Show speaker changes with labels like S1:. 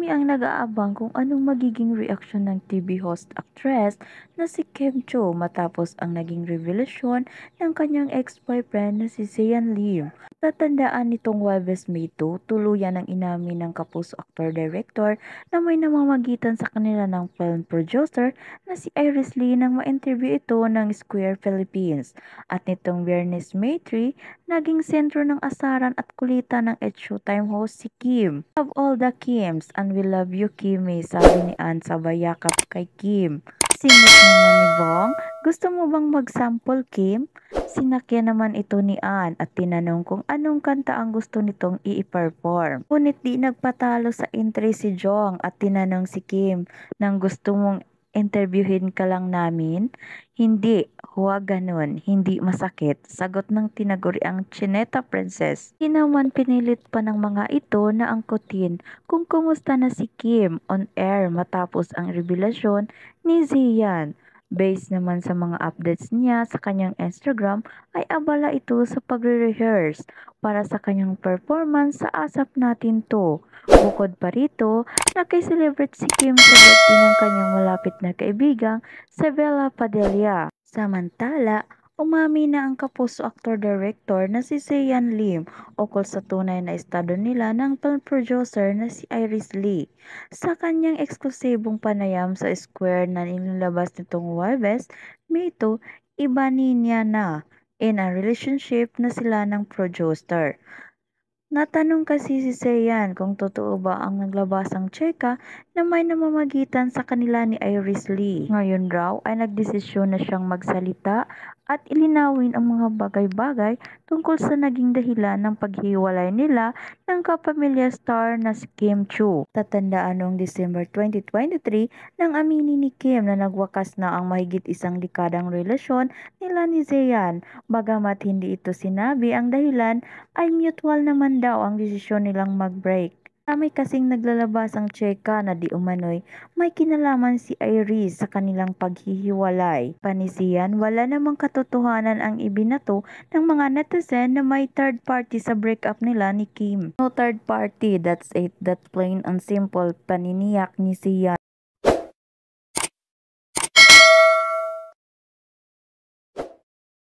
S1: Marami ang nag-aabang kung anong magiging reaksyon ng TV host actress na si Kim Cho matapos ang naging revelasyon ng kanyang ex-boyfriend na si Zayn Lim. Tatandaan nitong Huwebes May 2, tuluyan ng inamin ng kapuso actor-director na may namamagitan sa kanila ng film producer na si Iris Lee nang ma-interview ito ng Square Philippines. At nitong Biyernes May 3, naging sentro ng asaran at kulitan ng It's Showtime host si Kim. Love all the Kims and we love you Kimmy, sabi ni Ann sabay yakap kay Kim. Singit naman ni Bong, gusto mo bang mag-sample Kim? Sinakyan naman ito ni Ann at tinanong kung anong kanta ang gusto nitong i-perform. Ngunit di nagpatalo sa entry si Jong at tinanong si Kim nang gusto mong interviewin ka lang namin? Hindi, huwag ganun, hindi masakit, sagot ng tinaguriang Chineta Princess. Di naman pinilit pa ng mga ito na angkutin kung kumusta na si Kim on air matapos ang revelasyon ni Ziyan. Based naman sa mga updates niya sa kanyang Instagram ay abala ito sa pagre-rehearse para sa kanyang performance sa Asap Natin To. Bukod pa rito, nakiselebrate si Kim sa birthday ng kanyang malapit na kaibigang si Bella Padilla. Samantala, umami na ang kapuso actor-director na si Zayn Lim ukol sa tunay na estado nila ng film producer na si Iris Lee. Sa kanyang eksklusibong panayam sa Square na inilabas nitong Huwebes, May 2, iba niya na in a relationship na sila ng producer. Natanong kasi si Zayn kung totoo ba ang naglabasang tseka na may namamagitan sa kanila ni Iris Lee. Ngayon raw ay nagdesisyon na siyang magsalita at ilinawin ang mga bagay-bagay tungkol sa naging dahilan ng paghiwalay nila ng kapamilya star na si Kim Chu. Tatandaan noong December 2023 nang aminin ni Kim na nagwakas na ang mahigit isang dekadang relasyon nila ni Zayn. Bagamat hindi ito sinabi ang dahilan, ay mutual naman daw ang desisyon nilang mag-break. Marami kasing naglalabasang tseka na di umano'y may kinalaman si Iris sa kanilang paghihiwalay. Panisiyan, wala namang katotohanan ang ibinato ng mga netizen na may third party sa breakup nila ni Kim. No third party, that's it, that plain and simple paniniyak ni Sian.